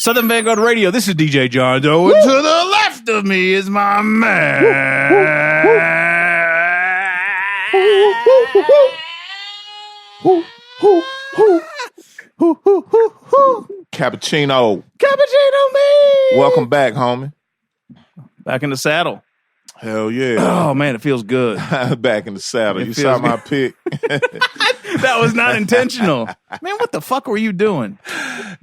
Southern Vangard Radio. This is DJ John Doe. And to the left of me is my man. Cappuccino me. Welcome back, homie. Back in the saddle. Hell yeah. Oh, man, it feels good. Back in the saddle. You saw my pick. That was not intentional. Man, what the fuck were you doing?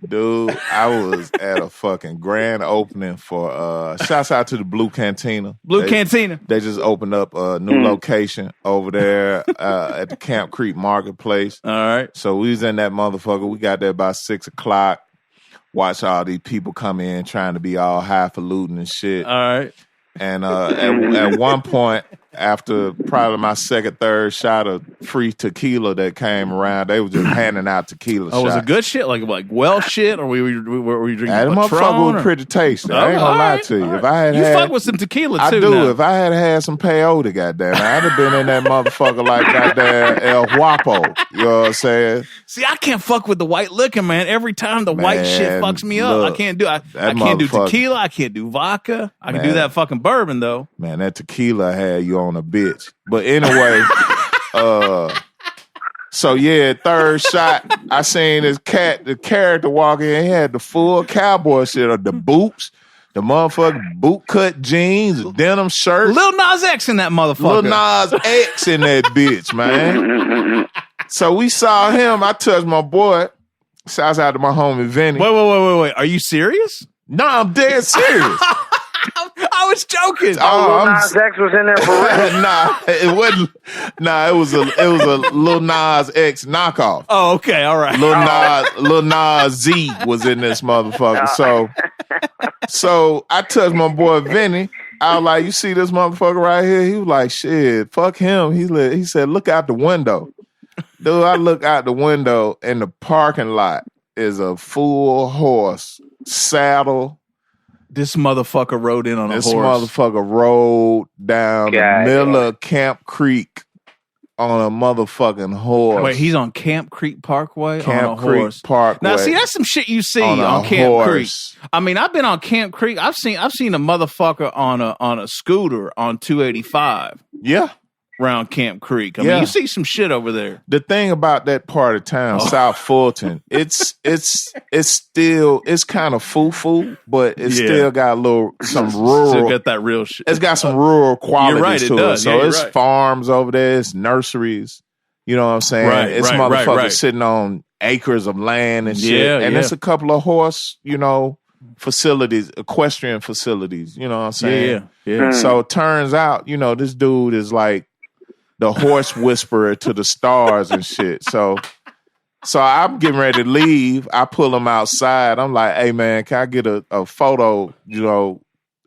Dude, I was at a fucking grand opening for, shouts out to the Blue Cantina. Cantina. They just opened up a new location over there at the Camp Creek Marketplace. All right. So we was in that motherfucker. We got there about 6 o'clock. Watch all these people come in trying to be all highfalutin and shit. All right. And at one point, after probably my second, third shot of free tequila that came around, they were just handing out tequila shots. Oh, was it good shit? Like well shit? Or were you drinking that Patron? Motherfucker was pretty tasty. I ain't gonna lie to you. Right. If I had you fuck with some tequila, too. I do. Now. If I had some peyote, goddamn, I'd have been in that motherfucker like goddamn El Guapo. You know what I'm saying? See, I can't fuck with the white liquor, man. Every time the white shit fucks me up. I can't do I can't do tequila. I can't do vodka. I can do that fucking bourbon, though. Man, that tequila had you on a bitch. But anyway, so yeah, third shot, I seen the character walk in. He had the full cowboy shit of the boots, the motherfucking boot cut jeans, the denim shirt. Lil Nas X in that motherfucker. Lil Nas X in that bitch, man. So we saw him. I touched my boy. Shouts out to my homie Vinny. Wait. Are you serious? No, I'm dead serious. I was joking. Lil Nas X was in there for real? Nah, it wasn't. Nah, it was a Lil Nas X knockoff. Oh, okay, all right. Lil Nas Z was in this motherfucker. So I touched my boy Vinny. I was like, you see this motherfucker right here? He was like, shit, fuck him. He said, look out the window. Dude, I look out the window and the parking lot is a full horse saddle. This motherfucker rode in on a horse. This motherfucker rode down the middle of Camp Creek on a motherfucking horse. Wait, he's on Camp Creek Parkway on a Creek horse. Parkway. Now, see, that's some shit you see on Camp horse. Creek. I mean, I've been on Camp Creek. I've seen a motherfucker on a scooter on 285. Yeah. Around Camp Creek. I mean, you see some shit over there. The thing about that part of town, South Fulton, it's still kind of foo-foo, but it's still got some rural. Still got that real shit. It's got some rural qualities to it. So it's right. farms over there, it's nurseries. You know what I'm saying? Right, it's motherfuckers sitting on acres of land and shit. And it's a couple of horse, facilities, equestrian facilities. You know what I'm saying? Yeah. So it turns out, this dude is like the horse whisperer to the stars and shit. So I'm getting ready to leave. I pull him outside. I'm like, hey man, can I get a photo,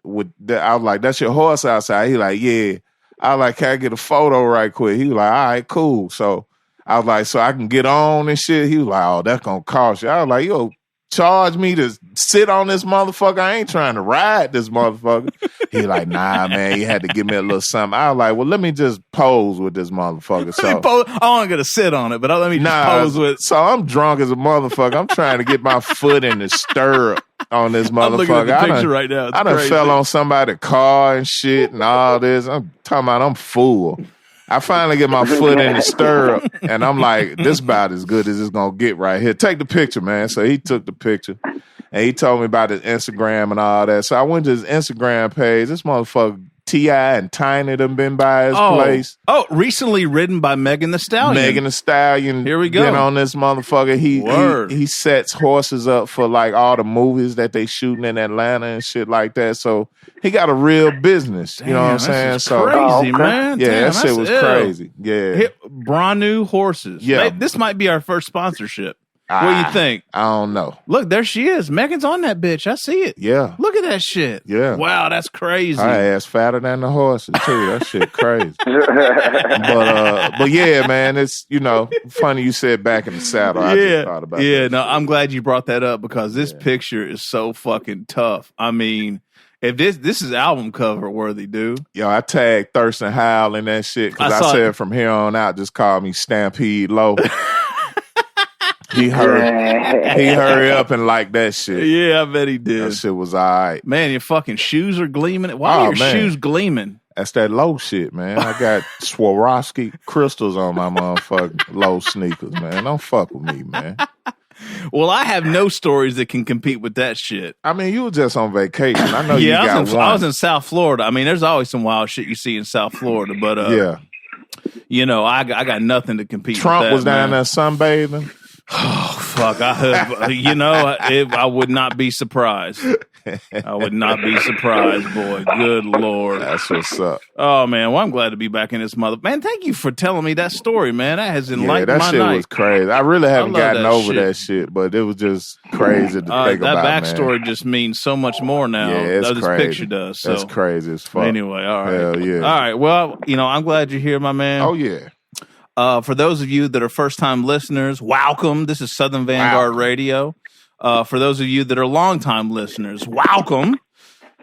with that? I was like, that's your horse outside? He like, yeah. I was like, can I get a photo right quick? He was like, all right, cool. So I was like, so I can get on and shit? He was like, oh, that's gonna cost you. I was like, yo, charge me to sit on this motherfucker? I ain't trying to ride this motherfucker. He like, nah, man, you had to give me a little something. I was like, well, let me just pose with this motherfucker. So I ain't gonna sit on it, but let me just pose with. So I'm drunk as a motherfucker. I'm trying to get my foot in the stirrup on this motherfucker. I'm looking at the picture right now. I done fell on somebody's car and shit and all this. I'm talking about I'm full. I finally get my foot in the stirrup, and I'm like, this about as good as it's going to get right here. Take the picture, man. So he took the picture, and he told me about his Instagram and all that. So I went to his Instagram page. This motherfucker, T.I. and Tiny done been by his place. Oh, recently ridden by Megan Thee Stallion. Megan Thee Stallion. Here we go. Been on this motherfucker. He sets horses up for like all the movies that they shooting in Atlanta and shit like that. So he got a real business. Damn, you know what I'm saying? So crazy, man. Yeah, Damn, that shit was crazy. Yeah. Brand new horses. Yeah. This might be our first sponsorship. What do you think? I don't know. Look, there she is. Megan's on that bitch. I see it. Yeah. Look at that shit. Yeah. Wow, that's crazy. Her ass fatter than the horses too. That shit crazy. But yeah, man, it's funny you said back in the saddle. I just thought about that. No, I'm glad you brought that up because this picture is so fucking tough. I mean, if this is album cover worthy, dude. Yo, I tagged Thurston Howell in that shit because I said from here on out, just call me Stampede Low. He hurry up and like that shit. Yeah, I bet he did. That shit was all right. Man, your fucking shoes are gleaming. Why are your shoes gleaming? That's that low shit, man. I got Swarovski crystals on my motherfucking low sneakers, man. Don't fuck with me, man. Well, I have no stories that can compete with that shit. I mean, you were just on vacation. I know you got one. I was in South Florida. I mean, there's always some wild shit you see in South Florida, but yeah. You know, I got nothing to compete Trump with that, was down there sunbathing. Oh, fuck. I would not be surprised. I would not be surprised, boy. Good Lord. That's what's up. Oh, man. Well, I'm glad to be back in this mother. Man, thank you for telling me that story, man. That has enlightened my night. That shit was crazy. I really haven't gotten over that shit, but it was just crazy to think about, that backstory just means so much more now. Yeah, it's this crazy. Picture does. So. That's crazy as fuck. Anyway, all right. Hell yeah. All right. Well, I'm glad you're here, my man. Oh, yeah. For those of you that are first-time listeners, welcome. This is Southern Vangard Radio. For those of you that are long-time listeners, welcome.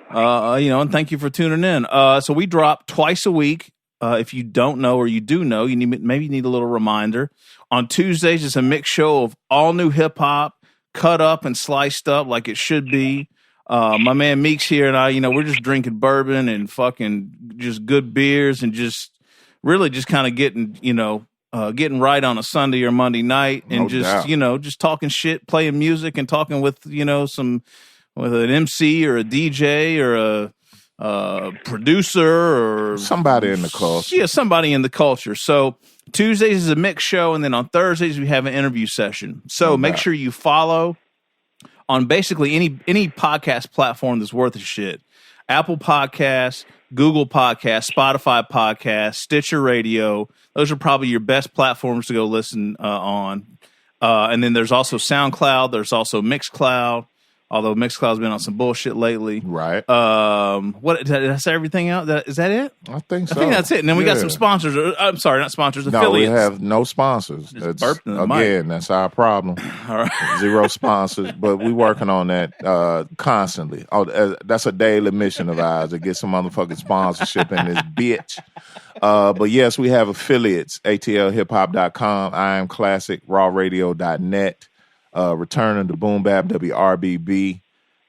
And thank you for tuning in. So we drop twice a week. If you don't know or you do know, you need a little reminder. On Tuesdays, it's a mixed show of all new hip-hop, cut up and sliced up like it should be. My man Meeks here and I, we're just drinking bourbon and fucking just good beers and just really just kind of getting right on a Sunday or Monday night and just talking shit, playing music and talking with, with an MC or a DJ or a producer or somebody in the culture. Yeah, somebody in the culture. So Tuesdays is a mixed show. And then on Thursdays, we have an interview session. So make sure you follow on basically any podcast platform that's worth a shit. Apple Podcasts, Google Podcasts, Spotify Podcasts, Stitcher Radio. Those are probably your best platforms to go listen on. And then there's also SoundCloud. There's also Mixcloud. Although Mixcloud's been on some bullshit lately. Right. What did I say everything out? Is that it? I think so. I think that's it. And then we got some sponsors. I'm sorry, not sponsors, affiliates. No, we have no sponsors. That's our problem. All right. 0 sponsors, but we working on that constantly. That's a daily mission of ours to get some motherfucking sponsorship in this bitch. But yes, we have affiliates, atlhiphop.com, I Am Classic, rawradio.net. Returning to BoomBap, WRBB,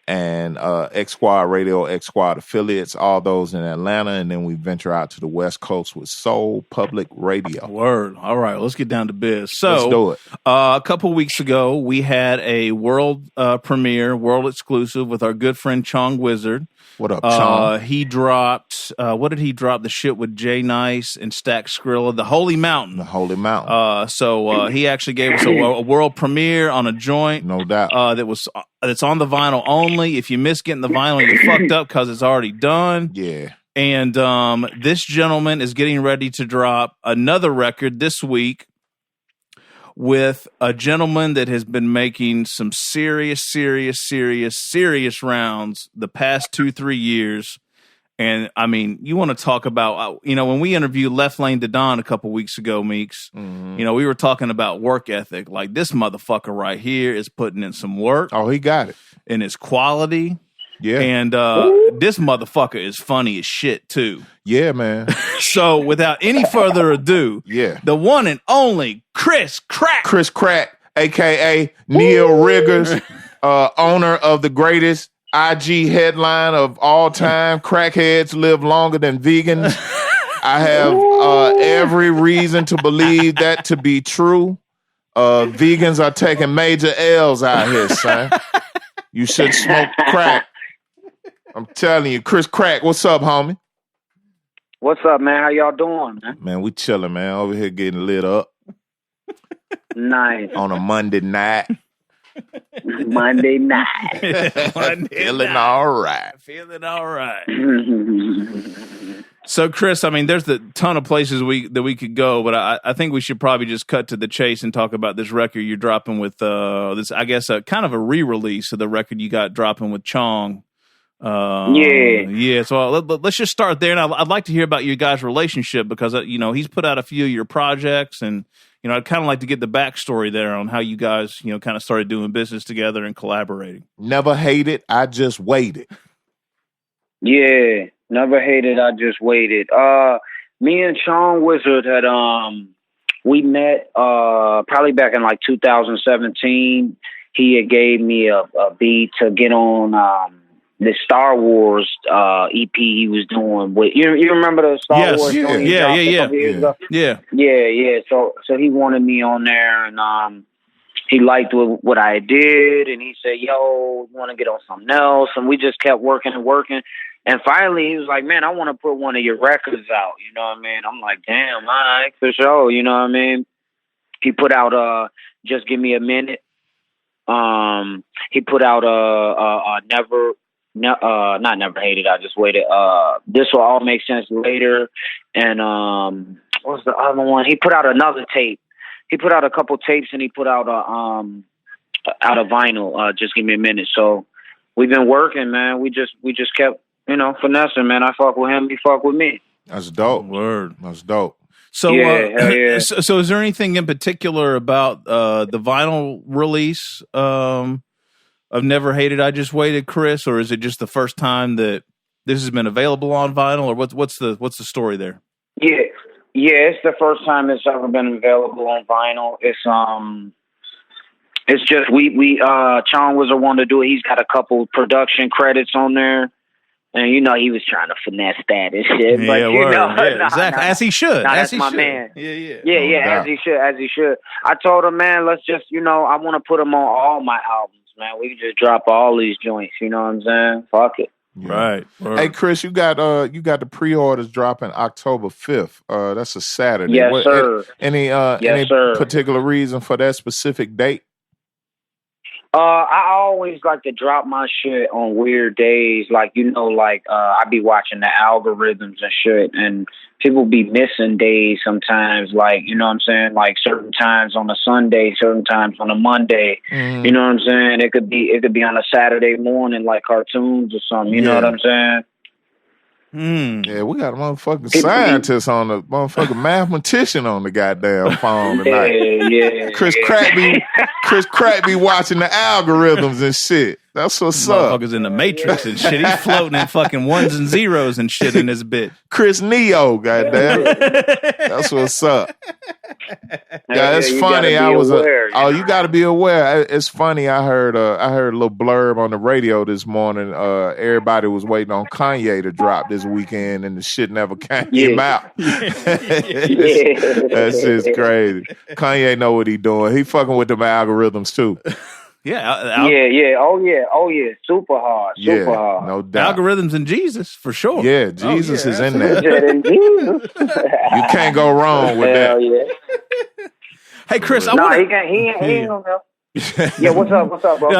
and X Squad Radio, X Squad affiliates, all those in Atlanta, and then we venture out to the West Coast with Soul Public Radio. Word. All right, let's get down to biz. So, let's do it. A couple weeks ago, we had a world premiere, world exclusive with our good friend Chong Wizard. What up, Chong? He dropped, what did he drop? The shit with Jay Nice and Stack Skrilla, The Holy Mountain. The Holy Mountain. So he actually gave us a world premiere on a joint. No doubt. That's on the vinyl only. If you miss getting the vinyl, you're fucked up because it's already done. Yeah. And this gentleman is getting ready to drop another record this week with a gentleman that has been making some serious rounds the past 2-3 years. And I mean, you want to talk about, when we interviewed Left Lane to Don a couple weeks ago, Meeks, we were talking about work ethic. Like, this motherfucker right here is putting in some work. Oh, he got it. And his quality. Yeah. And this motherfucker is funny as shit, too. Yeah, man. So without any further ado, the one and only Chris Crack. Chris Crack, a.k.a. Neil Riggers, owner of the greatest IG headline of all time, Crackheads Live Longer Than Vegans. I have every reason to believe that to be true. Vegans are taking major L's out here, son. You should smoke crack. I'm telling you, Chris Crack, what's up, homie? What's up, man? How y'all doing, man? Man, we chilling, man. Over here getting lit up. Nice. On a Monday night. Monday night. Feeling all right. Feeling all right. So, Chris, I mean, there's a ton of places that we could go, but I think we should probably just cut to the chase and talk about this record you're dropping with this, I guess, kind of a re-release of the record you got dropping with Chong. Yeah. So let's just start there, and I'd like to hear about your guys' relationship because he's put out a few of your projects, and I'd kind of like to get the backstory there on how you guys kind of started doing business together and collaborating. Never hated, I just waited. Yeah, never hated, I just waited. Me and Chong Wizard had we met probably back in like 2017. He had gave me a beat to get on the Star Wars EP he was doing with you remember the Star Wars joint he dropped a couple years ago? Yeah. So he wanted me on there, and he liked what I did, and he said, "Yo, you want to get on something else?" And we just kept working and working. And finally, he was like, "Man, I want to put one of your records out." You know what I mean? I'm like, "Damn, all right, for sure." You know what I mean? He put out "Just Give Me a Minute." He put out not Never Hated, I Just Waited. This Will All Make Sense Later. And what was the other one? He put out another tape. He put out a couple tapes, and he put out a vinyl. Just Give Me a Minute. So we've been working, man. We just kept finessing, man. I fuck with him, he fuck with me. That's dope. Word. That's dope. So, yeah. So is there anything in particular about the vinyl release of Never Hated, I Just Waited, Chris, or is it just the first time that this has been available on vinyl, or what's the story there? Yeah, it's the first time it's ever been available on vinyl. It's just we Chong Wizard wanted to do it. He's got a couple production credits on there. And he was trying to finesse that and shit. Yeah, but exactly. As he should. That's my man. Yeah. As he should. I told him, man, let's just, I want to put him on all my albums, man. We can just drop all these joints. You know what I'm saying? Fuck it. Yeah. Right. Hey, Chris, you got the pre-orders dropping October 5th. That's a Saturday. Yes, sir. Any particular reason for that specific date? I always like to drop my shit on weird days. I be watching the algorithms and shit, and people be missing days sometimes. You know what I'm saying? Like certain times on a Sunday, certain times on a Monday. Mm. You know what I'm saying? It could be on a Saturday morning, like cartoons or something. You know what I'm saying? Yeah, we got a motherfucking scientist on the motherfucking mathematician on the goddamn phone tonight. Yeah. Chris Crack be watching the algorithms and shit. That's what's up. Motherfuckers in the Matrix and shit. He's floating in fucking ones and zeros and shit in this bit. Chris Neo, goddamn. That's what's up. Yeah, it's funny. You got to be aware. It's funny. I heard a little blurb on the radio this morning. Everybody was waiting on Kanye to drop this weekend, and the shit never came out. That shit's crazy. Kanye know what he doing. He fucking with them algorithms too. Yeah. Oh yeah. Super hard. No doubt. Algorithms and Jesus, for sure. Yeah, Jesus is in there. You can't go wrong with that. Yeah. Hey, Chris, he ain't gonna help. Yeah, what's up, bro?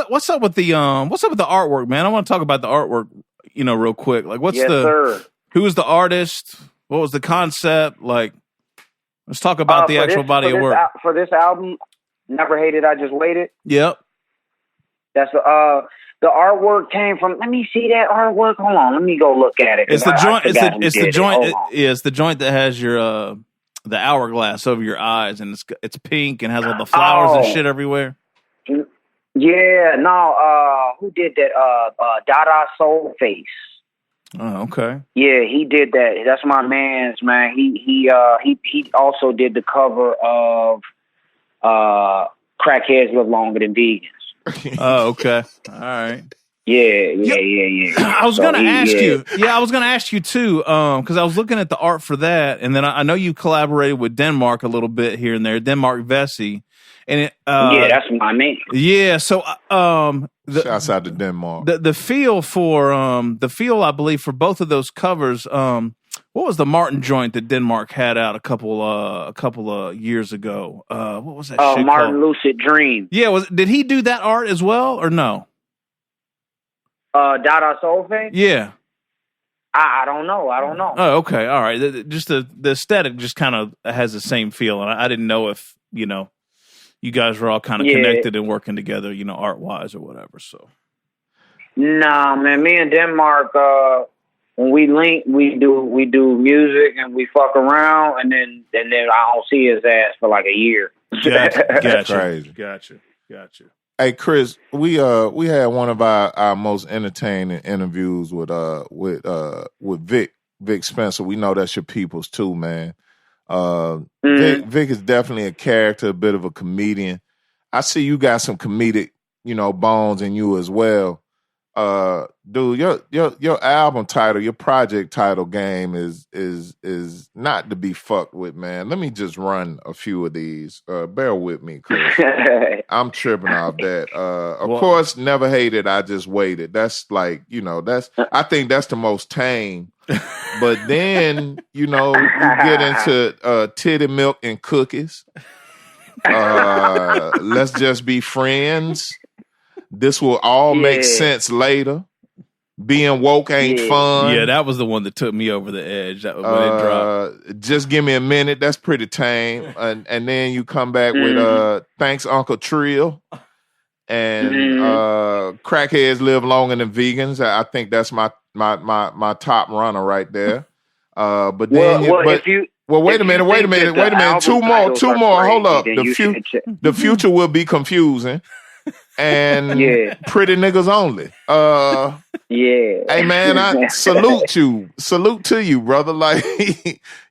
What's up with the artwork, man? I want to talk about the artwork, real quick. Like, who was the artist? What was the concept? Like, let's talk about the actual body of work. For this album, Never Hated, I Just Waited. Yep. That's the artwork came from. Let me see that artwork. Hold on, let me go look at it. It's the joint. It's the joint. It's the joint that has your the hourglass over your eyes, and it's pink and has all the flowers and shit everywhere. Yeah. No. Who did that? Dada Soul Face. Oh, okay. Yeah, he did that. That's my man's man. He also did the cover of Crackheads Live Longer Than Vegans. Oh, okay. All right. Yeah. I was gonna ask you. Yeah, I was gonna ask you too, because I was looking at the art for that, and then I know you collaborated with Denmark a little bit here and there, Denmark Vesey, and that's my man. Yeah, so shouts out to Denmark. The feel I believe for both of those covers. What was the Martin joint that Denmark had out a couple of years ago? What was that? Shit Martin called? Lucid Dream. Yeah, did he do that art as well or no? Dada Soul Face? Yeah. I don't know. Oh, okay. All right. Just the aesthetic just kind of has the same feel. And I didn't know if, you guys were all kind of connected and working together, art wise or whatever. So. Nah, man, me and Denmark, when we link, we do music and we fuck around and then I don't see his ass for like a year. Gotcha. Crazy. Gotcha. Hey Chris, we had one of our most entertaining interviews with Vic Spencer. We know that's your peoples too, man. Vic is definitely a character, a bit of a comedian. I see you got some comedic, bones in you as well. Dude, your album title, your project title game is not to be fucked with, man. Let me just run a few of these. Bear with me, Chris. I'm tripping off that. Of course, never hated, I just waited. That's like, I think that's the most tame. But then, you get into titty milk and cookies. Let's just be friends. This will all make sense later. Being woke ain't fun. Yeah, that was the one that took me over the edge. That when it dropped. Just give me a minute. That's pretty tame. And then you come back with Thanks Uncle Trill and Crackheads Live Longer Than Vegans. I think that's my top runner right there. But then wait a minute. Two more. Hold up. The future will be confusing. And pretty niggas only. Hey man, I salute you. Salute to you, brother. Like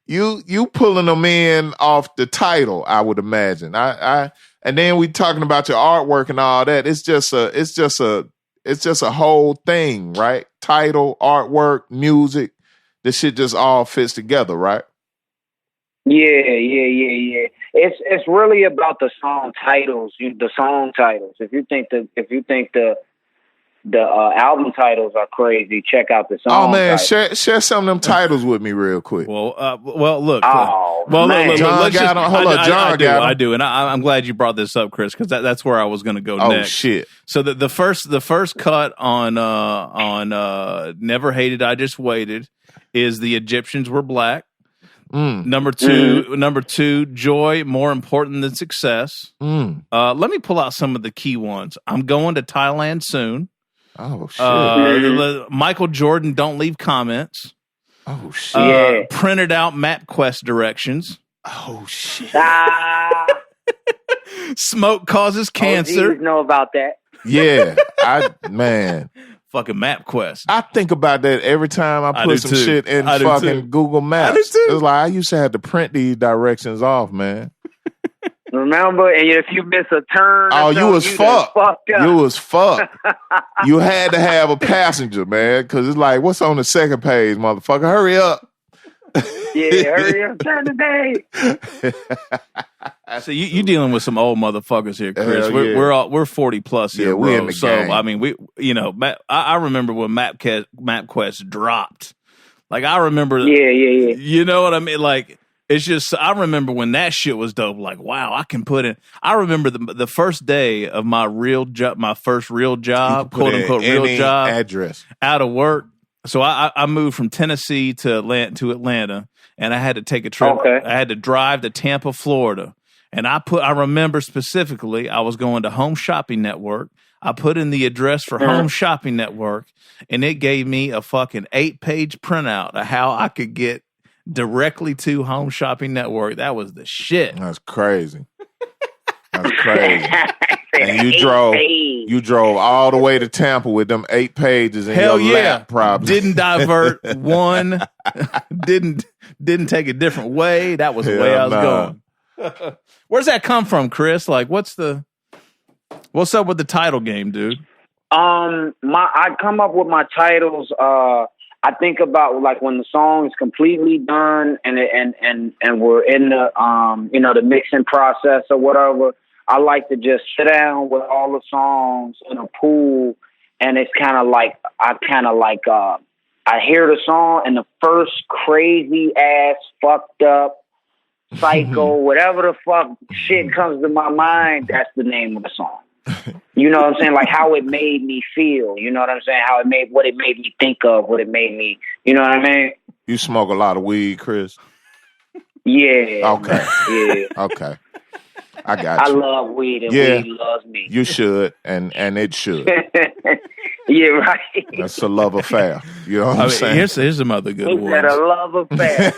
you pulling them in off the title, I would imagine. I and then we talking about your artwork and all that. It's just a whole thing, right? Title, artwork, music. This shit just all fits together, right? Yeah. It's really about the song titles. The song titles. If you think the album titles are crazy, check out the song. Oh man, titles. share some of them titles with me real quick. Look. Look, John got on. Hold on, John got on. I do, and I'm glad you brought this up, Chris, because that's where I was going to go next. Oh shit! So the first cut on Never Hated, I Just Waited is The Egyptians Were Black. Number two, joy more important than success. Let me pull out some of the key ones. I'm going to Thailand soon. Oh shit! Michael Jordan, don't leave comments. Oh shit! Printed out MapQuest directions. Oh shit! Smoke causes cancer. OGs know about that. Yeah, man. Fucking MapQuest. I think about that every time I put some shit in fucking Google Maps. It's like I used to have to print these directions off, man. Remember, and if you miss a turn, you was fucked. You was fucked. You had to have a passenger, man, because it's like, what's on the second page, motherfucker? Hurry up. Yeah, hurry up, turn the day. So you dealing with some old motherfuckers here, Chris. We're 40 plus here, bro. We in the game. I mean, I remember when MapQuest dropped. Like I remember, yeah. You know what I mean? Like it's just I remember when that shit was dope. Like wow, I can put in. I remember the first day of my first real job, quote unquote real job, address out of work. So I moved from Tennessee to Atlanta, and I had to take a trip. Okay. I had to drive to Tampa, Florida, and I remember specifically I was going to Home Shopping Network. I put in the address for Home Shopping Network, and it gave me a fucking 8-page printout of how I could get directly to Home Shopping Network. That was the shit. That's crazy. That's crazy. And you drove all the way to Tampa with them 8 pages in your lap, probably. Didn't divert one. Didn't take a different way. That was the way I was going. Where's that come from, Chris? Like, what's up with the title game, dude? I come up with my titles. I think about like when the song is completely done and we're in the the mixing process or whatever. I like to just sit down with all the songs in a pool, and it's kind of like I hear the song and the first crazy ass fucked up psycho whatever the fuck shit comes to my mind. That's the name of the song. You know what I'm saying? Like how it made me feel. You know what I'm saying? What it made me think of. What it made me. You know what I mean? You smoke a lot of weed, Chris? Yeah. Okay. Yeah. Okay. I got you. I love weed and weed loves me. You should, and it should. Yeah, right. That's a love affair. You know what I'm saying? Here's some other good ones. It's a love affair.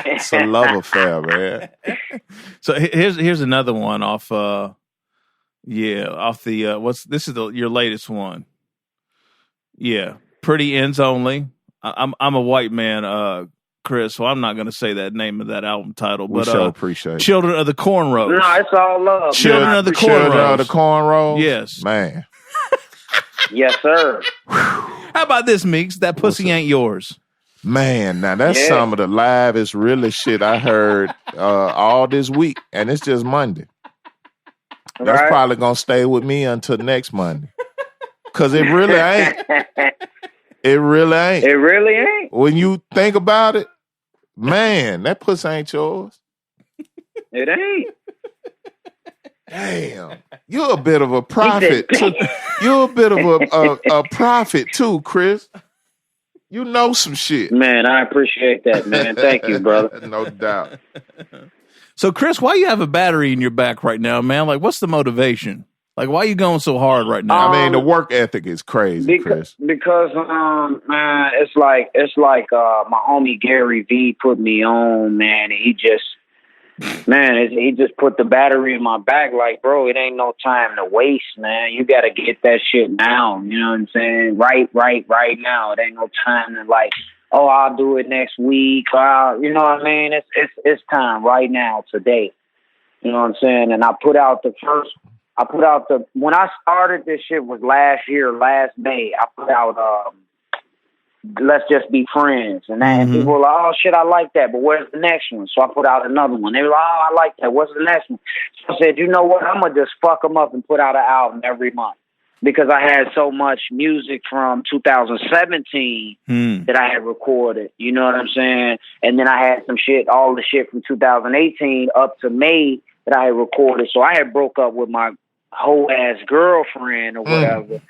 It's a love affair, man. So here's another one off. Off the this is your latest one. Yeah, Pretty Ends Only. I'm a white man. Chris, so I'm not going to say that name of that album title. We but sure appreciate it. Children of the Cornrows. No, it's all love. Children of the Cornrows. Children of the Cornrows? Yes. Man. Yes, sir. How about this, Meeks? That pussy ain't yours. Man, now that's some of the livest, realest shit I heard all this week. And it's just Monday. That's probably going to stay with me until next Monday. Because it really ain't. It really ain't. It really ain't. When you think about it, man, that pussy ain't yours. It ain't. Damn. You're a bit of a prophet. You're a bit of a prophet too, Chris. You know some shit. Man, I appreciate that, man. Thank you, brother. No doubt. So, Chris, why you have a battery in your back right now, man? Like, what's the motivation? Like, why are you going so hard right now? I mean, the work ethic is crazy, Chris. Because man, it's like my homie Gary Vee put me on, man. And he just put the battery in my back. Like, bro, it ain't no time to waste, man. You got to get that shit now. You know what I'm saying? Right now. It ain't no time to like, oh, I'll do it next week. You know what I mean? It's time right now, today. You know what I'm saying? And when I started this shit was last May. I put out Let's Just Be Friends. And then people were like, oh shit, I like that, but where's the next one? So I put out another one. They were like, oh, I like that. What's the next one? So I said, you know what? I'm gonna just fuck them up and put out an album every month. Because I had so much music from 2017 that I had recorded. You know what I'm saying? And then I had some shit, all the shit from 2018 up to May that I had recorded. So I had broke up with my whole ass girlfriend or whatever.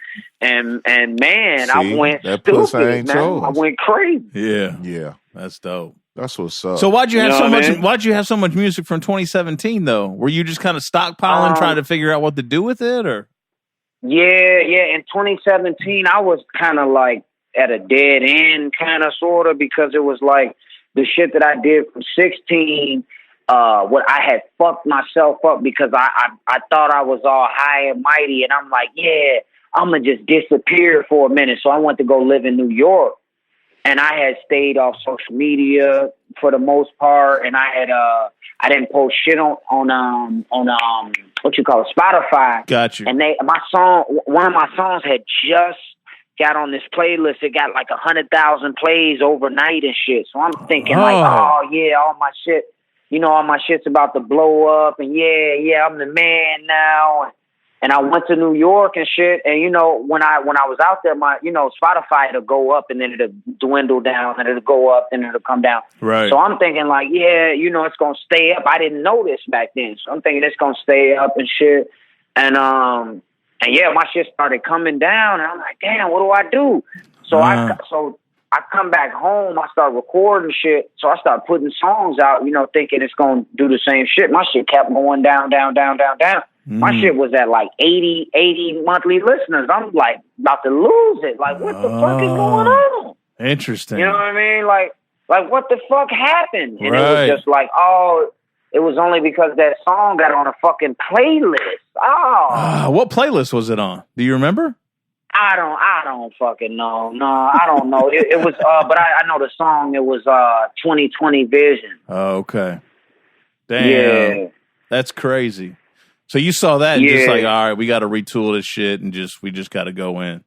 And man, See, I went stupid, man. I went crazy. Yeah. That's dope. That's what's up. So why'd you have so much music from 2017 though? Were you just kind of stockpiling, trying to figure out what to do with it, or? Yeah. In 2017, I was kind of like at a dead end, kind of, sort of, because it was like the shit that I did from 16. What I had fucked myself up because I thought I was all high and mighty, and I'm like, yeah, I'm gonna just disappear for a minute. So I went to go live in New York, and I had stayed off social media for the most part, and I didn't post shit on what you call it, Spotify. Got you. And one of my songs had just got on this playlist. It got like 100,000 plays overnight and shit. So I'm thinking like, oh yeah, all my shit. You know, all my shit's about to blow up, and yeah, I'm the man now. And I went to New York and shit, and you know, when I was out there, my, you know, Spotify, it'll go up and then it'll dwindle down, and it'll go up and it'll come down. Right. So I'm thinking like, yeah, you know, it's gonna stay up. I didn't know this back then, so I'm thinking it's gonna stay up and shit. And yeah, my shit started coming down, and I'm like, damn, what do I do? So I come back home, I start recording shit, so I start putting songs out, you know, thinking it's going to do the same shit. My shit kept going down. My shit was at like 80 monthly listeners. I'm like about to lose it. Like, what the fuck is going on? Interesting. You know what I mean? Like what the fuck happened? And it was just like, oh, it was only because that song got on a fucking playlist. Oh. What playlist was it on? Do you remember? I don't fucking know. No, I don't know. It was, but I know the song. It was 2020 Vision. Oh, okay. Damn. Yeah. That's crazy. So you saw that and just like, all right, we got to retool this shit and we just got to go in.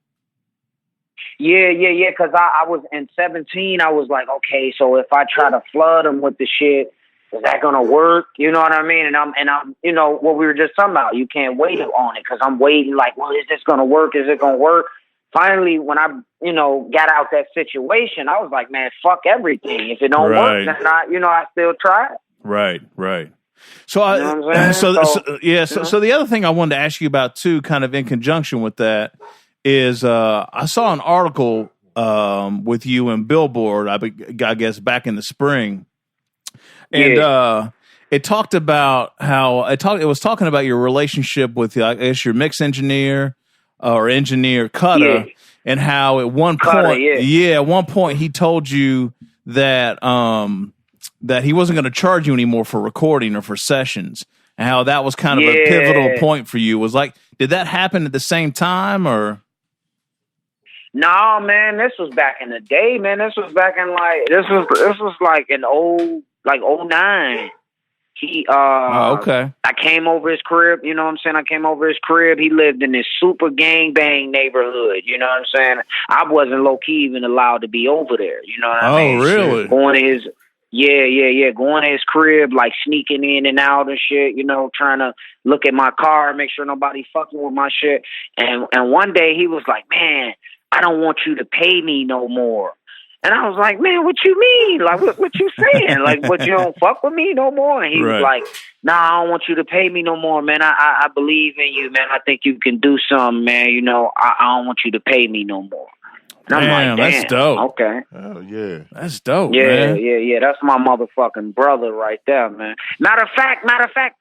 Yeah. Because I was in 17. I was like, okay, so if I try to flood them with the shit, is that gonna work? You know what I mean? And I'm, you know, what we were just talking about. You can't wait on it because I'm waiting. Like, well, is this gonna work? Is it gonna work? Finally, when I, you know, got out that situation, I was like, man, fuck everything. If it don't work, then I still try it. Right. So So the other thing I wanted to ask you about too, kind of in conjunction with that, is I saw an article with you in Billboard. I guess back in the spring. And it talked about how it was talking about your relationship with, I guess, your mix engineer or engineer Cutta, and how at one point he told you that that he wasn't going to charge you anymore for recording or for sessions, and how that was kind of a pivotal point for you. Was like, did that happen at the same time or? No, man, this was back in the day, man. This was back in like in '09. He okay. I came over his crib, you know what I'm saying? I came over his crib. He lived in this super gangbang neighborhood, you know what I'm saying? I wasn't low key even allowed to be over there, you know what I mean? Oh, really? Going to his going to his crib, like sneaking in and out and shit, you know, trying to look at my car, make sure nobody fucking with my shit. And one day he was like, "Man, I don't want you to pay me no more." And I was like, "Man, what you mean? Like, what you saying? Like, what, you don't fuck with me no more?" And he was like, "Nah, I don't want you to pay me no more, man. I believe in you, man. I think you can do something, man. You know, I don't want you to pay me no more." And I'm like, "Damn, that's dope. Okay. Oh, yeah. That's dope, man. Yeah. Yeah. That's my motherfucking brother right there, man. Matter of fact,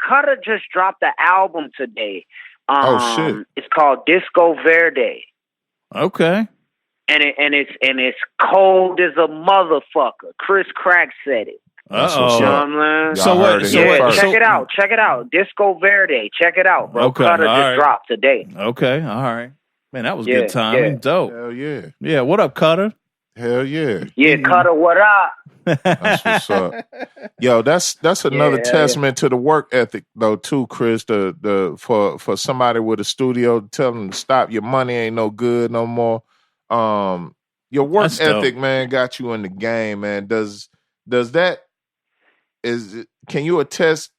Cutta just dropped the album today. Oh, shit. It's called Disco Verde. Okay. And it's cold as a motherfucker. Chris Crack said it. Uh-oh. You know what I'm So what? Check it out. Disco Verde. Check it out, bro. Okay. Cutta just dropped today. Okay. All right. Man, that was good timing. Yeah. Dope. Hell yeah. Yeah. What up, Cutta? Hell yeah. Yeah, Cutta, what up? That's what's up. Yo, that's another testament to the work ethic though too, Chris. The for somebody with a studio to tell them to stop, your money ain't no good no more. Your work ethic, man, got you in the game, man. Can you attest?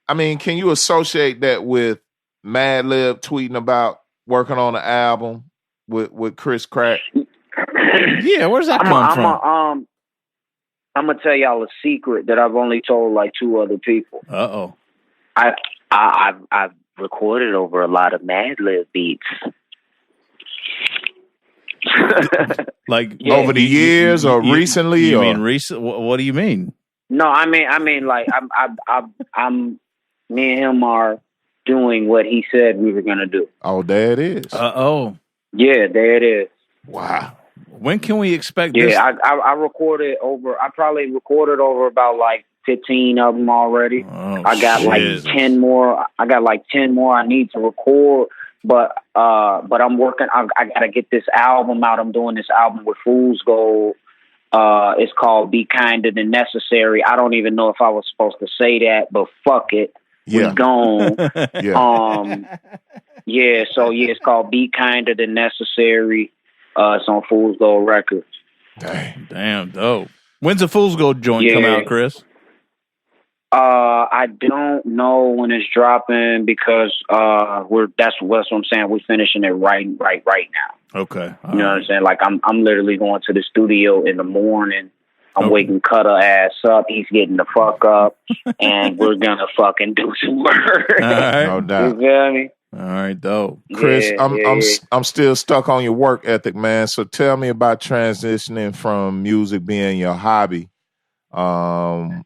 I mean, can you associate that with Madlib tweeting about working on an album with Chris Crack? Yeah, where's that come from? I'm gonna tell y'all a secret that I've only told like 2 other people. Uh-oh. I've recorded over a lot of Madlib beats. Like over the years or recently? You mean recent? What do you mean? No, I mean like I'm me and him are doing what he said we were gonna do. Oh, there it is. Uh-oh. Yeah, there it is. Wow. When can we expect this? Yeah, I probably recorded over about like 15 of them already. Oh, I got like 10 more. I got like 10 more I need to record, but I'm working. I gotta get this album out. I'm doing this album with Fool's Gold. It's called Be Kinder Than Necessary. I don't even know if I was supposed to say that, but fuck it. Yeah. We gone. Yeah. So it's called Be Kinder Than Necessary. It's on Fool's Gold Records. Damn, dope. When's the Fool's Gold joint come out, Chris? I don't know when it's dropping because that's what I'm saying. We're finishing it right now. Okay. You know what I'm saying? Like I'm literally going to the studio in the morning. I'm waking Cutta ass up. He's getting the fuck up, and we're gonna fucking do some work. All right. No doubt. You feel me? All right, dope. Chris, I'm still stuck on your work ethic, man. So tell me about transitioning from music being your hobby to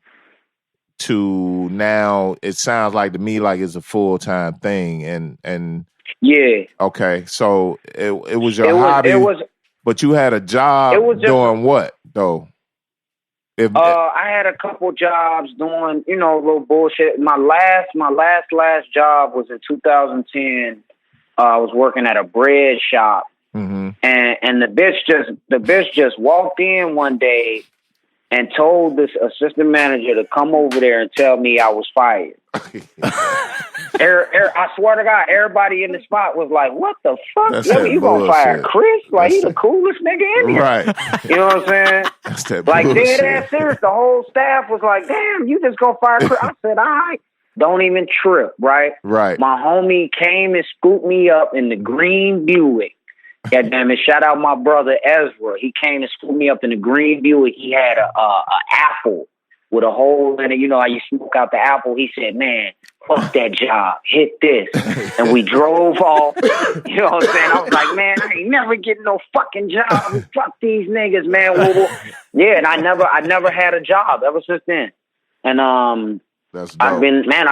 now it sounds like to me like it's a full-time thing and yeah. Okay, so it was your hobby, but you had a job doing what though? I had a couple jobs doing, little bullshit. My last job was in 2010. I was working at a bread shop, and the bitch just walked in one day and told this assistant manager to come over there and tell me I was fired. I swear to God, everybody in the spot was like, "What the fuck? You gonna fire Chris? Like, he the coolest nigga in here." Right. You know what I'm saying? That's that like, bullshit. dead ass serious. The whole staff was like, "Damn, you just gonna fire Chris?" I said, "All right. Don't even trip, right?" Right. My homie came and scooped me up in the green Buick. God damn it! Shout out my brother Ezra. He came and scooped me up in the green Buick. He had a apple with a hole in it. You know how you smoke out the apple? He said, "Man, fuck that job. Hit this." And we drove off. You know what I'm saying? I was like, "Man, I ain't never getting no fucking job. Fuck these niggas, man." Yeah, and I never had a job ever since then. And that's dope. I've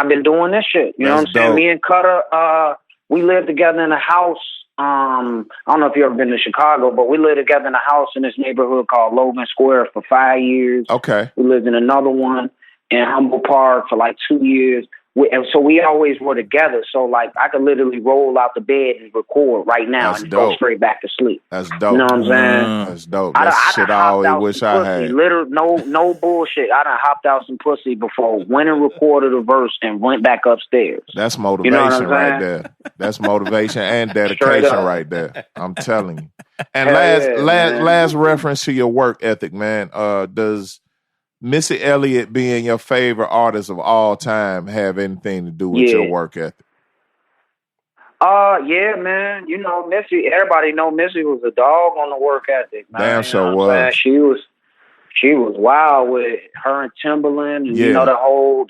been doing this shit. You know what I'm saying? Me and Cutta, we lived together in a house. I don't know if you've ever been to Chicago, but we lived together in a house in this neighborhood called Logan Square for 5 years. Okay. We lived in another one in Humble Park for like 2 years. and so we always were together. So like I could literally roll out the bed and record right now and go straight back to sleep. That's dope. You know what I'm saying? That's dope. That's shit I always wish I had. Literally, no bullshit. I done hopped out some pussy before, went and recorded a verse and went back upstairs. That's motivation right there. That's motivation and dedication right there. I'm telling you. And last reference to your work ethic, man. Does Missy Elliott being your favorite artist of all time have anything to do with your work ethic? Yeah, man. You know, Missy, everybody know Missy was a dog on the work ethic, man. Damn sure was. She was wild with her and Timberland and you know the whole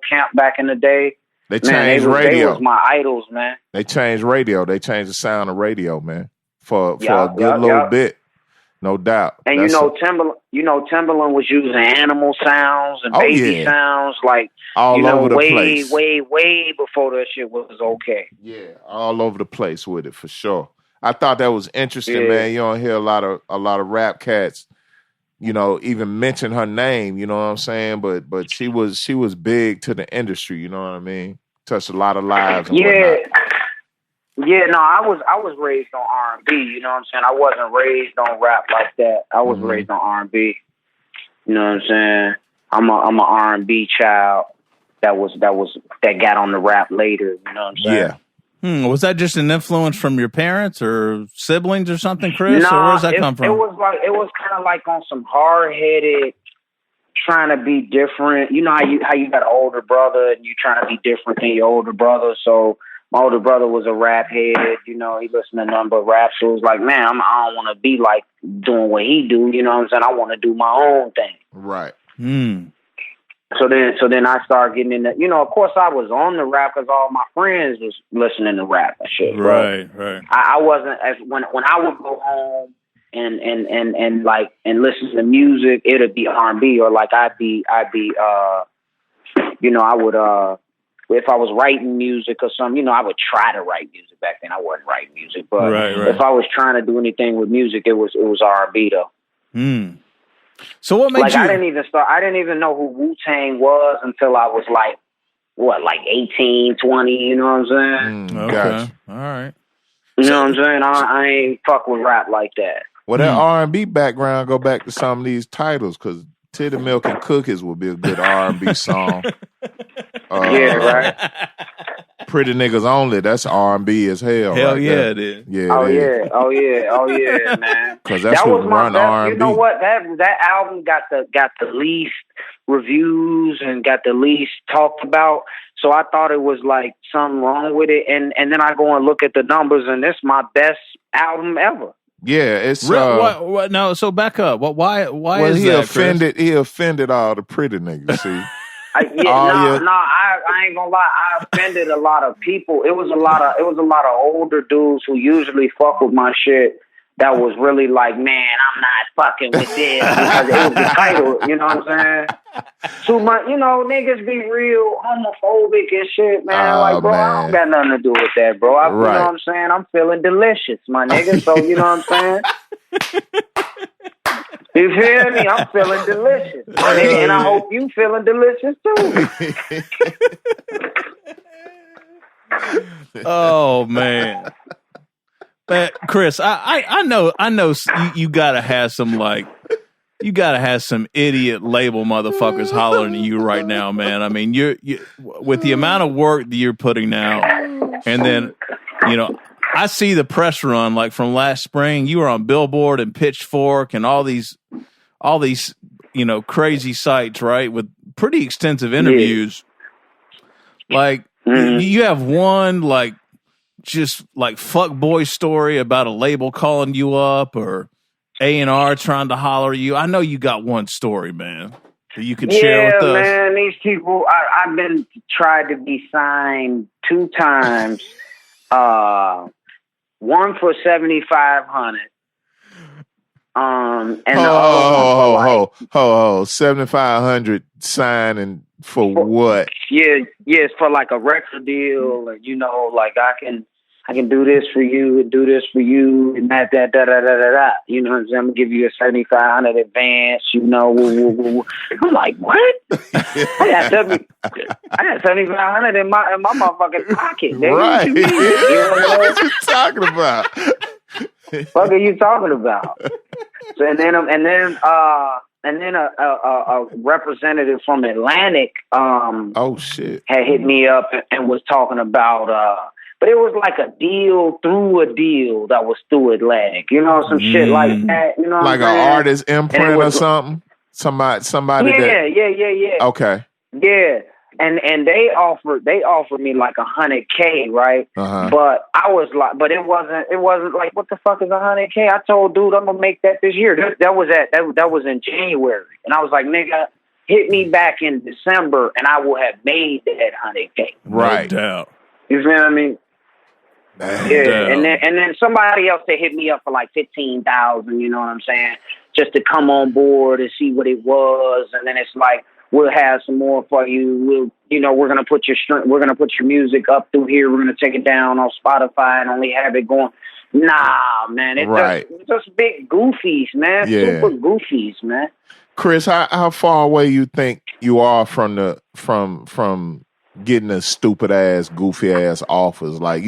camp back in the day. They changed radio. They was my idols, man. They changed radio. They changed the sound of radio, man. For a good little bit. No doubt. And Timberland was using animal sounds and baby sounds like all over the place. Way before that shit was okay. Yeah, all over the place with it for sure. I thought that was interesting, man. You don't hear a lot of rap cats, you know, even mention her name, you know what I'm saying? But she was big to the industry, you know what I mean? Touched a lot of lives and whatnot. Yeah, no, I was raised on R&B, you know what I'm saying? I wasn't raised on rap like that. I was raised on R&B. You know what I'm saying? I'm a R&B child that got on the rap later, you know what I'm saying? Yeah. Was that just an influence from your parents or siblings or something, Chris? Or where does that come from? It was kind of like on some hard-headed trying to be different. You know how you got an older brother and you trying to be different than your older brother, so my older brother was a rap head, you know, he listened to a number of rap, so it was like, man, I don't want to be like doing what he do, you know what I'm saying? I want to do my own thing. Right. So then I started getting into, you know, of course I was on the rap because all my friends was listening to rap and shit. Right. I wasn't, when I would go home and listen to music, it'd be R&B or like I'd be, you know, I would, if I was writing music or something, you know, I would try to write music back then. I wasn't writing music, but if I was trying to do anything with music, it was R&B though. So what made you? I didn't even know who Wu-Tang was until I was like 18, 20. You know what I'm saying? Okay, gotcha. All right. You know what I'm saying? I ain't fuck with rap like that. Well, that R&B background go back to some of these titles because Titty Milk and Cookies would be a good R&B song. Yeah, right. Pretty Niggas Only, that's R&B as hell. Hell right yeah, there. it is. Yeah, oh yeah, man. Because that's what run R&B. You know what? That album got the least reviews and got the least talked about. So I thought it was like something wrong with it, and then I go and look at the numbers, and it's my best album ever. Yeah, it's what? No, so back up. Why is he that, offended? Chris? He offended all the pretty niggas. See, I ain't gonna lie. I offended a lot of people. It was a lot of older dudes who usually fuck with my shit. That was really like, man, I'm not fucking with this because it was the title. You know what I'm saying? Too much, you know, niggas be real homophobic and shit, man. Like, bro, I don't got nothing to do with that, bro. You know what I'm saying? I'm feeling delicious, my nigga. So, you know what I'm saying? You feel me? I'm feeling delicious, my nigga, and I hope you feeling delicious too. Oh man. But Chris, I know you gotta have some idiot label motherfuckers hollering at you right now, man. I mean, you with the amount of work that you're putting out, and then, you know, I see the press run like from last spring. You were on Billboard and Pitchfork and all these, you know, crazy sites, right, with pretty extensive interviews. Yeah. Like you have one like just like fuck boy story about a label calling you up or A&R trying to holler at you. I know you got one story, man, that you can share with us. Yeah, man, these people, I've been tried to be signed 2 times. One for $7,500. And the other one for $7,500 signing for what? Yeah, it's for like a record deal, and you know, like I can I can do this for you and do this for you and that, da, da, da, da. You know what I'm saying? I'm going to give you a 7,500 advance, you know. Woo, woo, woo. I'm like, what? I got 7,500 in my motherfucking pocket, baby. Right. What you mean? You know what you talking about? Fuck are you talking about? So, and then a representative from Atlantic, oh shit, had hit me up and was talking about, but it was like a deal through a deal that was through Atlantic, you know, some shit like that, you know, like an artist imprint or something. Somebody. Yeah. Okay. Yeah. And they offered me like $100K, right? Uh-huh. But I was like, but it wasn't like, what the fuck is $100K? I told dude I'm gonna make that this year. That was in January, and I was like, nigga, hit me back in December, and I will have made that $100K. Right. No doubt. You feel what I mean? Yeah, Damn. and then somebody else that hit me up for like 15,000. You know what I'm saying? Just to come on board and see what it was, and then it's like, we'll have some more for you. We're gonna put your music up through here. We're gonna take it down on Spotify and only have it going. Nah, man, it's just big goofies, man. Yeah. Super goofies, man. Chris, how far away you think you are from getting a stupid ass, goofy ass offers? Like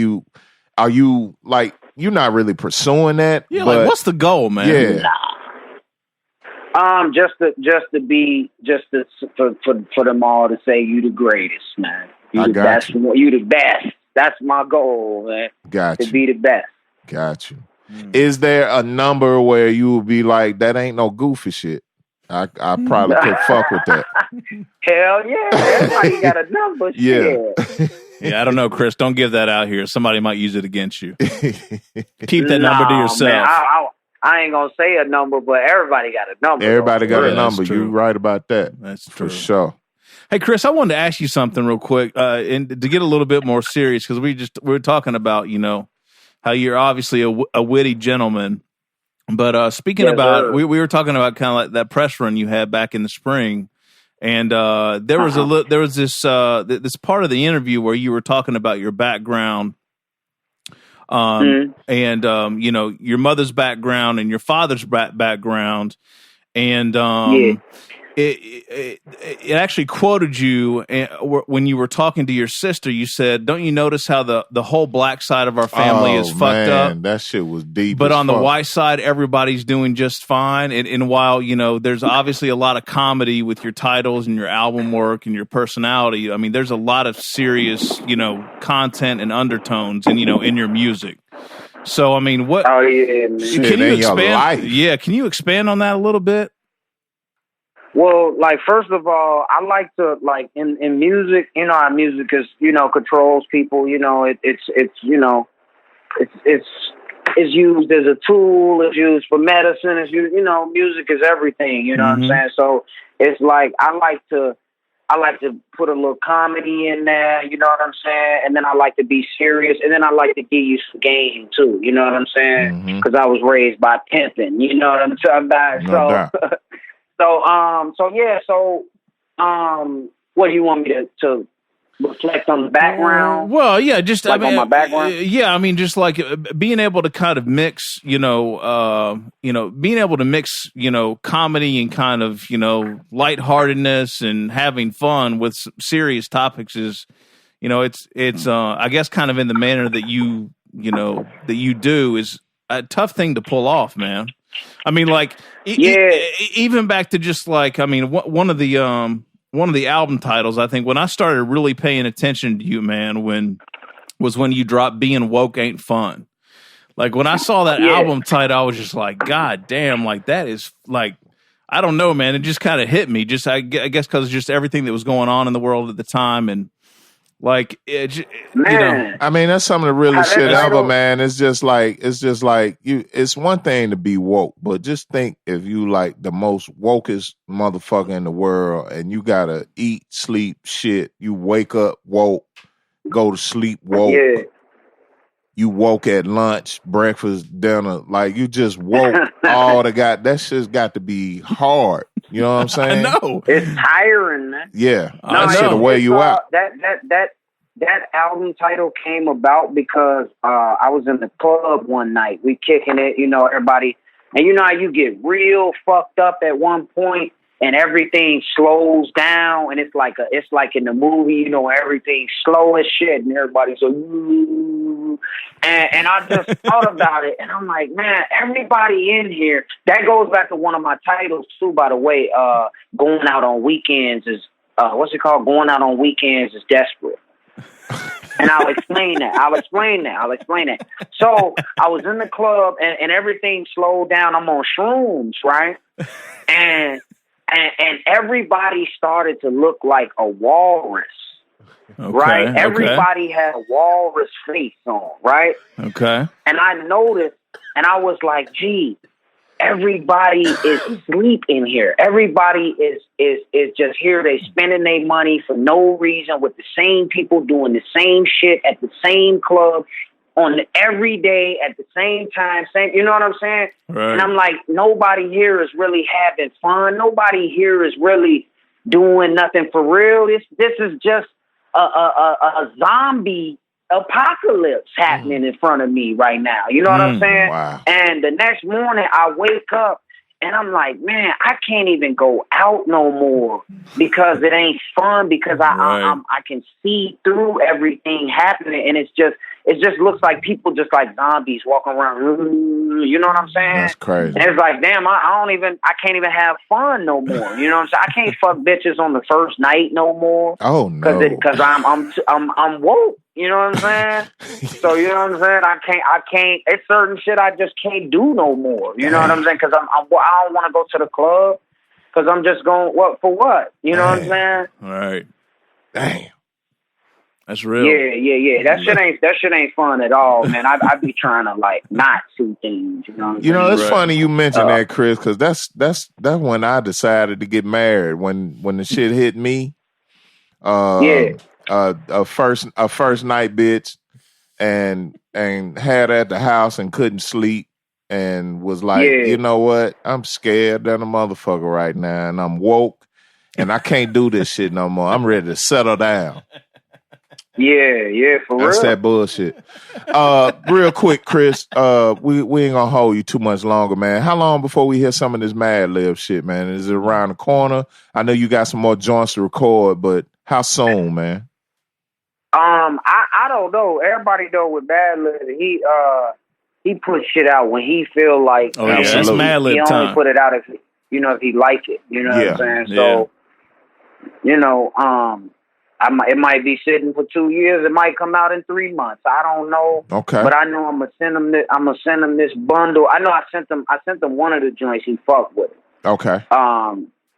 are you like you're not really pursuing that? Yeah, but, like what's the goal, man? Yeah. Nah. For them all to say you the greatest, man. You the best. That's my goal, man. Got you. To be the best. Got you. Is there a number where you would be like, that ain't no goofy shit? I probably could fuck with that. Hell yeah. Everybody got a number. Yeah. Yeah, I don't know, Chris. Don't give that out here. Somebody might use it against you. Keep that number to yourself. Man, I ain't gonna say a number, but everybody got a number. Everybody got a Yeah, number. You're right about that. That's true. For sure. Hey, Chris, I wanted to ask you something real quick, and to get a little bit more serious, because we were talking about, how you're obviously a witty gentleman. But speaking about, we were talking about kind of like that press run you had back in the spring, and there was this part of the interview where you were talking about your background, and your mother's background and your father's background, and it actually quoted you when you were talking to your sister. You said, "Don't you notice how the whole black side of our family is fucked up? That shit was deep. But on the white side, everybody's doing just fine." And while there's obviously a lot of comedy with your titles and your album work and your personality, I mean, there's a lot of serious content and undertones and in your music. So I mean, what? Oh yeah, man. Can you expand? Yeah, can you expand on that a little bit? Well, like, first of all, I like to, like, in music, how music is, controls people, it's used as a tool, it's used for medicine, it's used, music is everything, you know what I'm saying? So it's like, I like to put a little comedy in there, you know what I'm saying? And then I like to be serious, and then I like to give you some game too, you know what I'm saying? Because I was raised by pimping, you know what I'm talking about? What do you want me to reflect on the background? Well, yeah, just on my background. Yeah, I mean, just like being able to kind of mix, being able to mix, comedy and kind of, lightheartedness and having fun with serious topics is, it's I guess kind of in the manner that you do is a tough thing to pull off, man. I mean, like, even back to just like, I mean, one of the album titles, I think when I started really paying attention to you, man, was when you dropped "Being Woke Ain't Fun." Like when I saw that album title, I was just like, God damn, like that is like, I don't know, man. It just kind of hit me. Just I guess because just everything that was going on in the world at the time, and like I mean, that's some of the realest shit ever, man. It's just like you. It's one thing to be woke, but just think if you like the most wokest motherfucker in the world, and you gotta eat, sleep, shit. You wake up woke, go to sleep woke. Yeah. You woke at lunch, breakfast, dinner. Like you just woke all that shit's got to be hard. You know what I'm saying? I know. It's tiring, man. Yeah. That shit'll wear you out. that album title came about because I was in the club one night. We kicking it, everybody, and you know how you get real fucked up at one point, and everything slows down, and it's like in the movie, everything's slow as shit, and everybody's so. And I just thought about it, and I'm like, man, everybody in here. That goes back to one of my titles too, by the way. Going out on weekends is what's it called? Going out on weekends is desperate. And I'll explain that. So I was in the club and everything slowed down. I'm on shrooms, right? And everybody started to look like a walrus. Okay, right? Everybody had a walrus face on, right? Okay. And I noticed, and I was like, gee, everybody is asleep in here. Everybody is just here. They spending their money for no reason with the same people doing the same shit at the same club on every day at the same time. You know what I'm saying? Right. And I'm like, nobody here is really having fun. Nobody here is really doing nothing for real. This is just a zombie apocalypse happening in front of me right now. You know what I'm saying? Wow. And the next morning I wake up and I'm like, man, I can't even go out no more because it ain't fun, because I can see through everything happening, and it just looks like people just like zombies walking around. You know what I'm saying? That's crazy. And it's like, damn, I can't even have fun no more. You know what I'm saying? I can't fuck bitches on the first night no more. Oh no, because I'm woke. You know what I'm saying? So you know what I'm saying? I can't. It's certain shit I just can't do no more. You know what I'm saying? Because I don't want to go to the club because I'm just going for what? You know what I'm saying? All right. Damn. That's real. Yeah. That shit ain't fun at all, man. I be trying to like not see things. You know what I'm saying? It's funny you mentioned that, Chris, because that's when I decided to get married. When the shit hit me. A first night bitch and had her at the house and couldn't sleep and was like, you know what? I'm scared than a motherfucker right now, and I'm woke and I can't do this shit no more. I'm ready to settle down. Yeah, for real. That's that bullshit. Real quick, Chris, we ain't gonna hold you too much longer, man. How long before we hear some of this Madlib shit, man? Is it around the corner? I know you got some more joints to record, but how soon, man? I don't know. Everybody know with Madlib, he puts shit out when he feel like. Oh yeah, that's Madlib he only time. Put it out if if he like it. You know what I'm saying? So, it might be sitting for 2 years. It might come out in 3 months. I don't know. Okay. But I know I'm gonna send him this bundle. I know I sent him one of the joints. He fucked with it. Okay.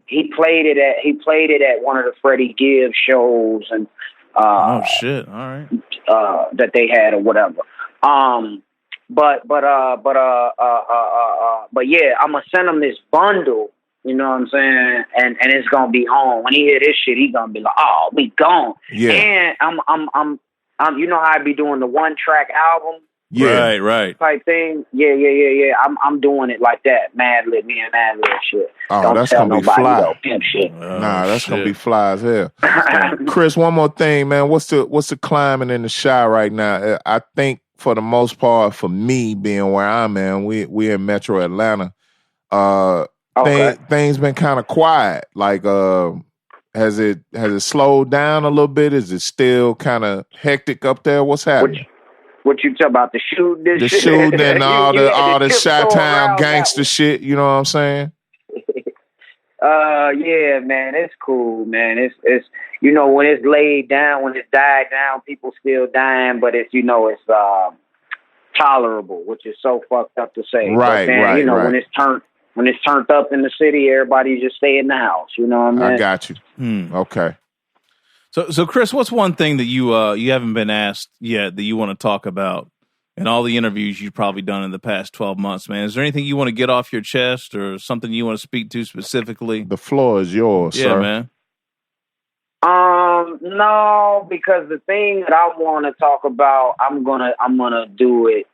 He played it at one of the Freddie Gibbs shows and. Oh shit! All right. That they had or whatever. But yeah, I'm gonna send him this bundle. You know what I'm saying? And it's gonna be on. When he hear this shit, he gonna be like, "Oh, we gone." Yeah. And I'm you know how I be doing the 1-track album. Yeah. Right. Type thing. Yeah. I'm doing it like that. Madlib, me and Madlib shit. Oh, Don't that's tell gonna be nobody, fly. though, pimp shit. Nah, that's gonna be fly as hell. Chris, one more thing, man. What's the climate in the Chi right now? I think for the most part, for me being where I'm at, we in Metro Atlanta. Things been kind of quiet. Like, has it slowed down a little bit? Is it still kind of hectic up there? What's happening? What you talk about, the shooting? The shooting and all the Chi-Town gangster shit. You know what I'm saying? Yeah, man, it's cool, man. It's when it's laid down, when it's died down, people still dying, but it's it's tolerable, which is so fucked up to say. Right, but then, right. when it's turned up in the city, everybody just stay in the house. You know what I mean? I got you. Okay. So Chris, what's one thing that you haven't been asked yet that you want to talk about in all the interviews you've probably done in the past 12 months, man? Is there anything you want to get off your chest or something you want to speak to specifically? The floor is yours, yeah, sir. Man. No, because the thing that I want to talk about, I'm gonna do it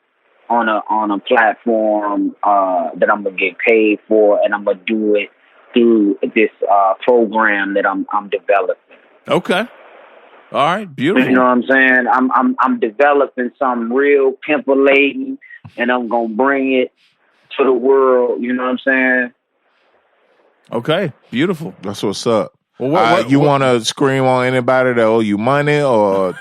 on a platform that I'm gonna get paid for, and I'm gonna do it through this program that I'm developing. Okay. All right, beautiful. You know what I'm saying? I'm developing something real pimp-laden, and I'm gonna bring it to the world. You know what I'm saying? Okay, beautiful. That's what's up. Well, you want to scream on anybody that owe you money or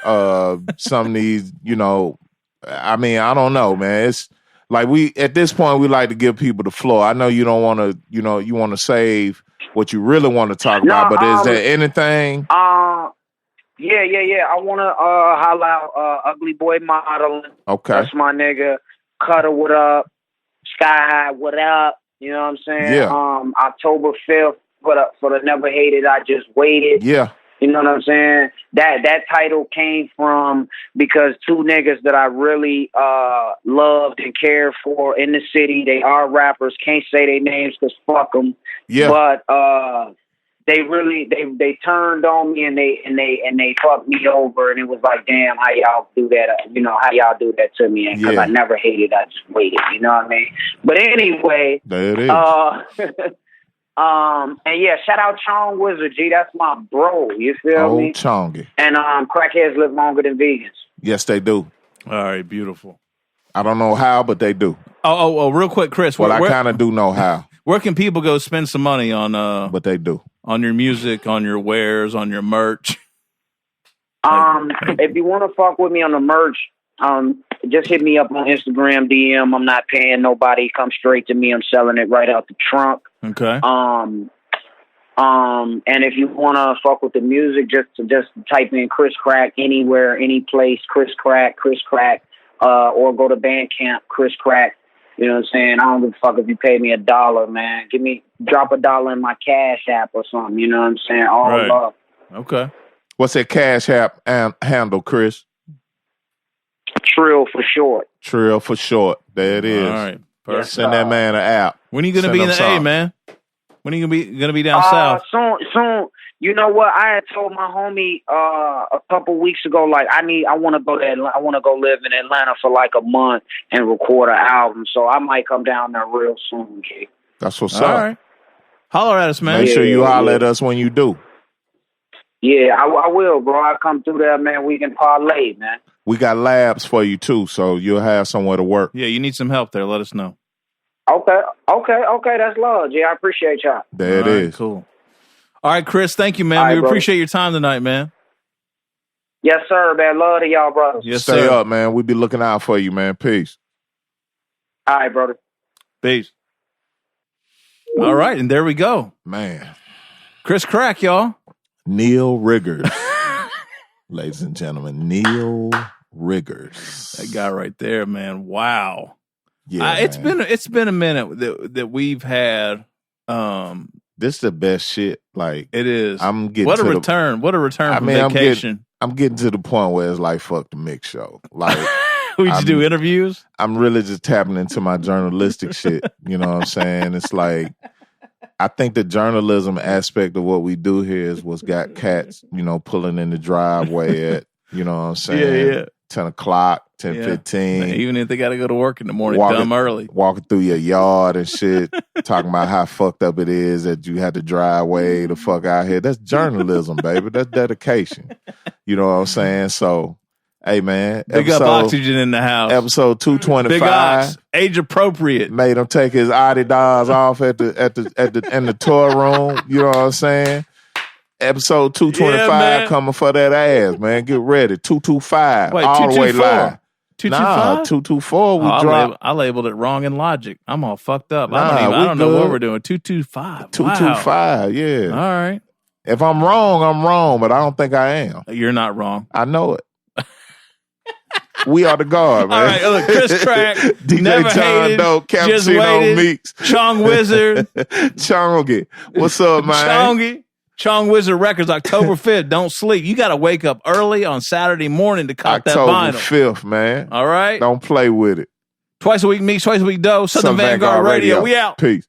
some of these, you know, I mean, I don't know, man. It's like at this point, we like to give people the floor. I know you don't want to, you know, you want to save what you really want to talk about, but is there anything? Yeah. I want to holler out Ugly Boy Modeling. Okay. That's my nigga. Cutta, what up? Sky High, what up? You know what I'm saying? Yeah. October 5th for the Never Hated, I Just Waited. Yeah. You know what I'm saying? That title came from because two niggas that I really loved and cared for in the city. They are rappers. Can't say their names because fuck them. Yeah. But they really they turned on me and they fucked me over, and it was like, damn, how y'all do that? You know, how y'all do that to me? Because I never hated, I just waited. You know what I mean? But anyway, there it is. And yeah, shout out Chong Wizard, G. That's my bro. You feel me? Chongy. And crackheads live longer than vegans. Yes, they do. All right, beautiful. I don't know how, but they do. Oh, real quick, Chris. Well, I kind of do know how. Where can people go spend some money on? But they do. On your music, on your wares, on your merch. If you want to fuck with me on the merch, just hit me up on Instagram DM. I'm not paying nobody. Come straight to me. I'm selling it right out the trunk. Okay. And if you want to fuck with the music, just type in Chris Crack anywhere, any place, Chris Crack, or go to Bandcamp, Chris Crack. You know what I'm saying? I don't give a fuck if you pay me $1, man. Drop $1 in my Cash App or something. You know what I'm saying? All love. Okay. What's that Cash App handle, Chris? Trill for short. Trill for short. There it is. All right. Yes, send that man an app. When are you gonna be in the A, man? When are you gonna be down south? Soon. You know what? I had told my homie a couple weeks ago, like I want to go to Atlanta. I want to go live in Atlanta for like a month and record an album. So I might come down there real soon, G. That's what's up. All right. Holler at us, man. Make sure you holler at us when you do. Yeah, I will, bro. I come through there, man. We can parlay, man. We got labs for you too, so you'll have somewhere to work. Yeah, you need some help there. Let us know. Okay. That's love, G. I appreciate y'all. There it is. Cool. All right, Chris. Thank you, man. Right, we brother. appreciate your time tonight, man. Yes, sir, man. Love to y'all, brothers. Yes, Stay sir. up, man. We be looking out for you, man. Peace. All right, brother. Peace. All right, and there we go. Man. Chris Crack, y'all. Neil Riggers. Ladies and gentlemen, Neil Riggers. That guy right there, man. Wow. Yeah, it's been a minute that we've had. This is the best shit. Like it is. I'm getting what a return from vacation. I'm getting to the point where it's like fuck the mix show. Like we just do interviews. I'm really just tapping into my journalistic shit. You know what I'm saying? It's like I think the journalism aspect of what we do here is what's got cats, you know, pulling in the driveway at, you know what I'm saying? Yeah. 10 o'clock, 10:15. Even if they got to go to work in the morning, dumb early. Walking through your yard and shit, talking about how fucked up it is that you had to drive way the fuck out here. That's journalism, baby. That's dedication. You know what I'm saying? So, hey, man. Big up Oxygen in the house. Episode 225. Big Ox, age appropriate. Made him take his Adidas off in the tour room. You know what I'm saying? Episode 225 coming for that ass, man. Get ready. 225. Wait, all the way live. 225? Nah, 224 we dropped. I labeled it wrong in Logic. I'm all fucked up. I don't know what we're doing. 225. 225, yeah. All right. If I'm wrong, but I don't think I am. You're not wrong. I know it. We are the guard, man. All right, look, Chris Crack, DJ Never John Hated, Doe, Cappuccino Meeks. Chong Wizard. Chongy. What's up, man? Chong Wizard Records, October 5th. Don't sleep. You got to wake up early on Saturday morning to cop that vinyl. October 5th, man. All right? Don't play with it. Twice a week Meeks, twice a week Doe. Southern Vanguard Radio. We out. Peace.